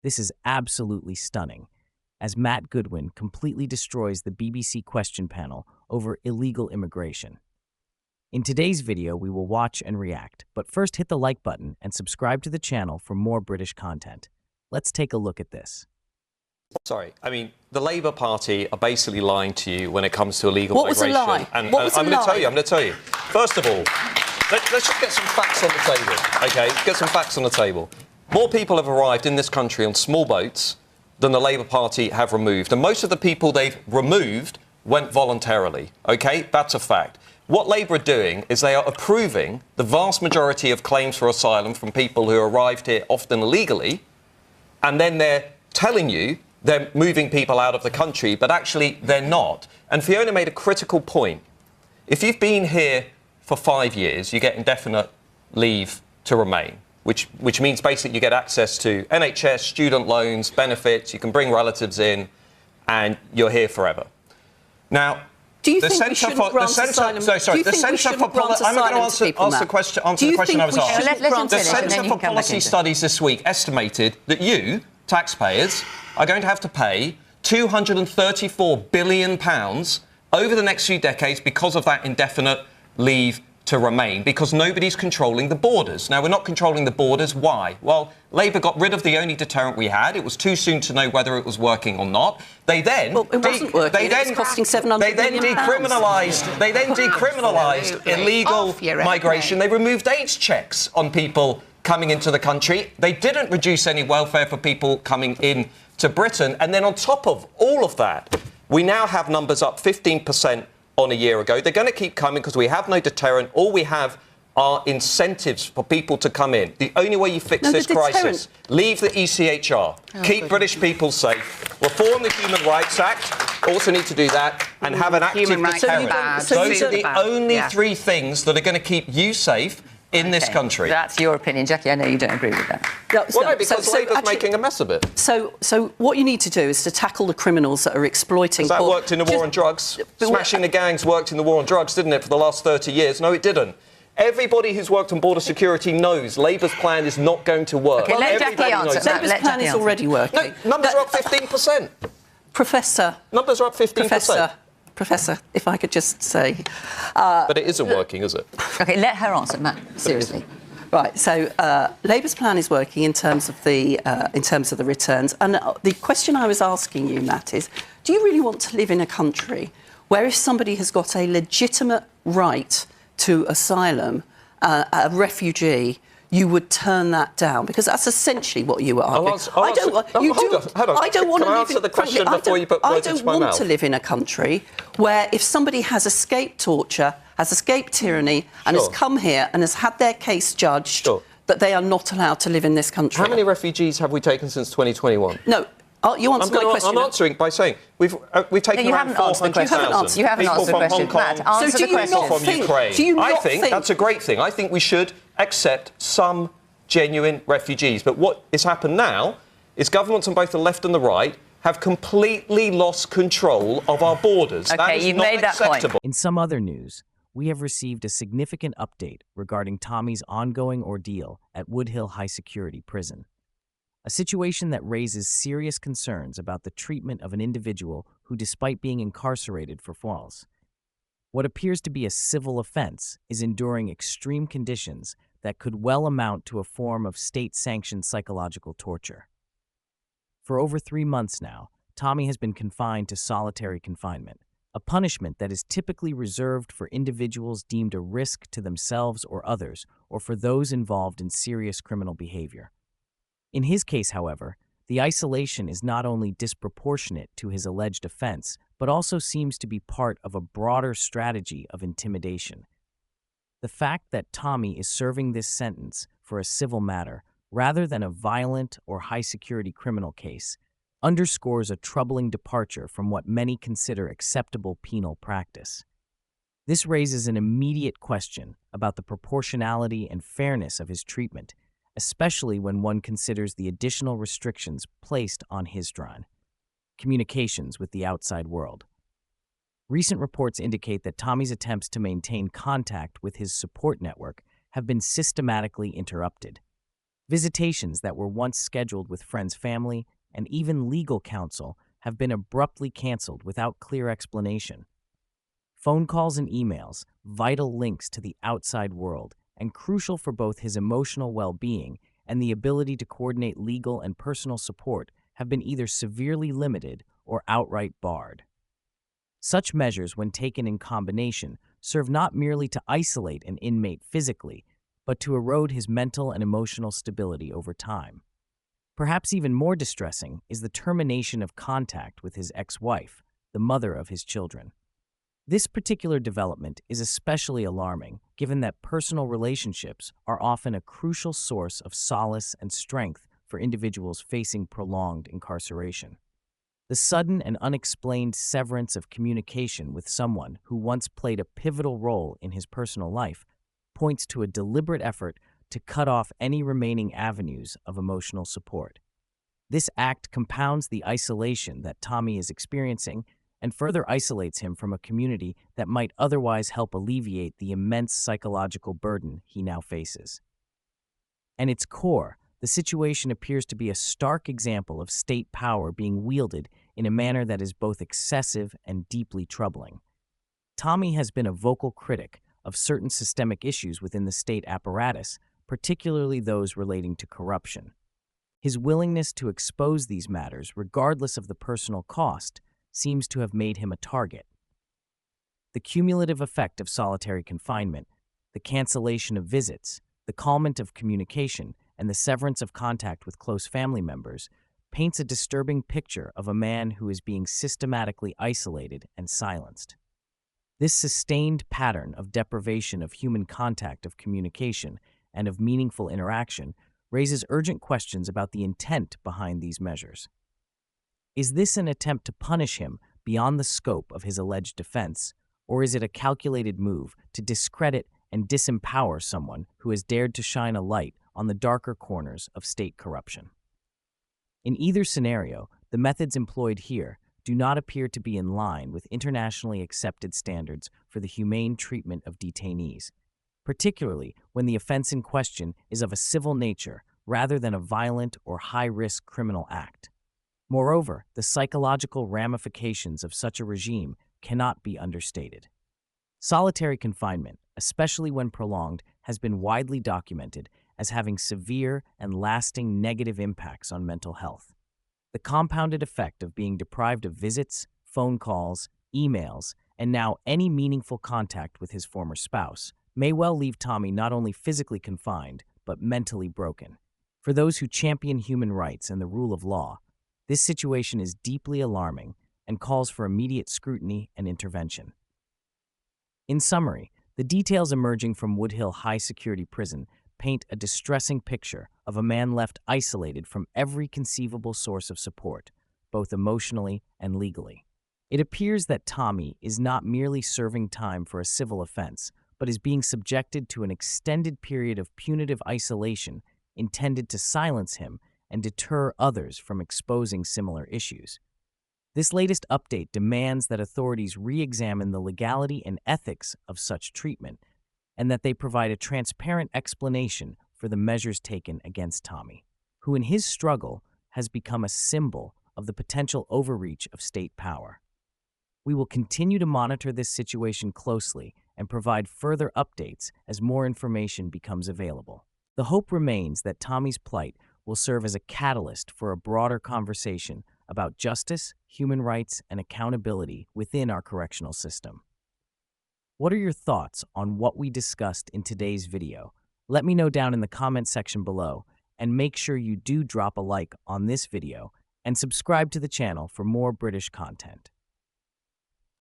This is absolutely stunning, as Matt Goodwin completely destroys the BBC question panel over illegal immigration. In today's video, we will watch and react, but first hit the like button and subscribe to the channel for more British content. Let's take a look at this. Sorry, I mean, the Labour Party are basically lying to you when it comes to illegal What migration. was a lie? And What was a I'm going lie? to tell you. First of all, let's just get some facts on the table, OK? Get some facts on the table. More people have arrived in this country on small boats than the Labour Party have removed. And most of the people they've removed went voluntarily, OK? That's a fact. What Labour are doing is they are approving the vast majority of claims for asylum from people who arrived here often illegally, and then they're telling you they're moving people out of the country, but actually they're not. And Fiona made a critical point. If you've been here for 5 years, you get indefinite leave to remain, which means basically you get access to NHS, student loans, benefits, you can bring relatives in, and you're here forever. Now, do you think we shouldn't grant asylum? Sorry, the Centre for Policy... I'm going to answer the question I was asked. The Centre for Policy Studies this week estimated that you, taxpayers, are going to have to pay £234 billion over the next few decades because of that indefinite leave to remain, because nobody's controlling the borders. Now, we're not controlling the borders. Why? Well, Labour got rid of the only deterrent we had. It was too soon to know whether it was working or not. They then... Well, it wasn't working. It was costing £700 They then decriminalised illegal migration. They removed age checks on people coming into the country. They didn't reduce any welfare for people coming in to Britain. And then on top of all of that, we now have numbers up 15% on a year ago. They're going to keep coming because we have no deterrent. All we have are incentives for people to come in. The only way you fix this crisis, leave the ECHR, keep British people safe, reform the Human Rights Act, also need to do that, and have an active deterrent. Those are the only three things that are going to keep you safe in this country. That's your opinion, Jackie. I know you don't agree with that. No, because Labour's making a mess of it. So what you need to do is to tackle the criminals that are exploiting... Because that worked in the war on drugs. Smashing the gangs worked in the war on drugs, didn't it, for the last 30 years? No, it didn't. Everybody who's worked on border security knows Labour's plan is not going to work. Okay, let Jackie answer. Labour's plan is already working. No, numbers are up 15%. Professor... Numbers are up 15%. Professor, if I could just say... but it isn't working, is it? OK, let her answer, Matt, seriously. Right, so Labour's plan is working in terms of the returns. And the question I was asking you, Matt, is do you really want to live in a country where if somebody has got a legitimate right to asylum, a refugee, you would turn that down? Because that's essentially what you are arguing. I don't want to live in a country where if somebody has escaped torture, has escaped tyranny, and has come here and has had their case judged, that they are not allowed to live in this country. How many refugees have we taken since 2021? No. You answer my question. I'm answering by saying we've taken around 400,000 You haven't answered the question. Hong Kong, Matt, answer the question. people from Ukraine. I think that's a great thing. I think we should accept some genuine refugees. But what has happened now is governments on both the left and the right have completely lost control of our borders. OK, you've made that point. In some other news, we have received a significant update regarding Tommy's ongoing ordeal at Woodhill High Security Prison. A situation that raises serious concerns about the treatment of an individual who, despite being incarcerated for what appears to be a civil offense, is enduring extreme conditions that could well amount to a form of state-sanctioned psychological torture. For over 3 months now, Tommy has been confined to solitary confinement, a punishment that is typically reserved for individuals deemed a risk to themselves or others, or for those involved in serious criminal behavior. In his case, however, the isolation is not only disproportionate to his alleged offense, but also seems to be part of a broader strategy of intimidation. The fact that Tommy is serving this sentence for a civil matter rather than a violent or high-security criminal case underscores a troubling departure from what many consider acceptable penal practice. This raises an immediate question about the proportionality and fairness of his treatment, especially when one considers the additional restrictions placed on Hisdran, communications with the outside world. Recent reports indicate that Tommy's attempts to maintain contact with his support network have been systematically interrupted. Visitations that were once scheduled with friends' family and even legal counsel have been abruptly canceled without clear explanation. Phone calls and emails, vital links to the outside world, and crucial for both his emotional well-being and the ability to coordinate legal and personal support, have been either severely limited or outright barred. Such measures, when taken in combination, serve not merely to isolate an inmate physically, but to erode his mental and emotional stability over time. Perhaps even more distressing is the termination of contact with his ex-wife, the mother of his children. This particular development is especially alarming, given that personal relationships are often a crucial source of solace and strength for individuals facing prolonged incarceration. The sudden and unexplained severance of communication with someone who once played a pivotal role in his personal life points to a deliberate effort to cut off any remaining avenues of emotional support. This act compounds the isolation that Tommy is experiencing and further isolates him from a community that might otherwise help alleviate the immense psychological burden he now faces. At its core, the situation appears to be a stark example of state power being wielded in a manner that is both excessive and deeply troubling. Tommy has been a vocal critic of certain systemic issues within the state apparatus, particularly those relating to corruption. His willingness to expose these matters, regardless of the personal cost, seems to have made him a target. The cumulative effect of solitary confinement, the cancellation of visits, the calming of communication, and the severance of contact with close family members paints a disturbing picture of a man who is being systematically isolated and silenced. This sustained pattern of deprivation of human contact, of communication, and of meaningful interaction raises urgent questions about the intent behind these measures. Is this an attempt to punish him beyond the scope of his alleged defense, or is it a calculated move to discredit and disempower someone who has dared to shine a light on the darker corners of state corruption? In either scenario, the methods employed here do not appear to be in line with internationally accepted standards for the humane treatment of detainees, particularly when the offense in question is of a civil nature rather than a violent or high-risk criminal act. Moreover, the psychological ramifications of such a regime cannot be understated. Solitary confinement, especially when prolonged, has been widely documented as having severe and lasting negative impacts on mental health. The compounded effect of being deprived of visits, phone calls, emails, and now any meaningful contact with his former spouse may well leave Tommy not only physically confined, but mentally broken. For those who champion human rights and the rule of law, this situation is deeply alarming and calls for immediate scrutiny and intervention. In summary, the details emerging from Woodhill High Security Prison paint a distressing picture of a man left isolated from every conceivable source of support, both emotionally and legally. It appears that Tommy is not merely serving time for a civil offense, but is being subjected to an extended period of punitive isolation intended to silence him and deter others from exposing similar issues. This latest update demands that authorities re-examine the legality and ethics of such treatment, and that they provide a transparent explanation for the measures taken against Tommy, who in his struggle has become a symbol of the potential overreach of state power. We will continue to monitor this situation closely and provide further updates as more information becomes available. The hope remains that Tommy's plight will serve as a catalyst for a broader conversation about justice, human rights, and accountability within our correctional system. What are your thoughts on what we discussed in today's video? Let me know down in the comment section below, and make sure you do drop a like on this video and subscribe to the channel for more British content.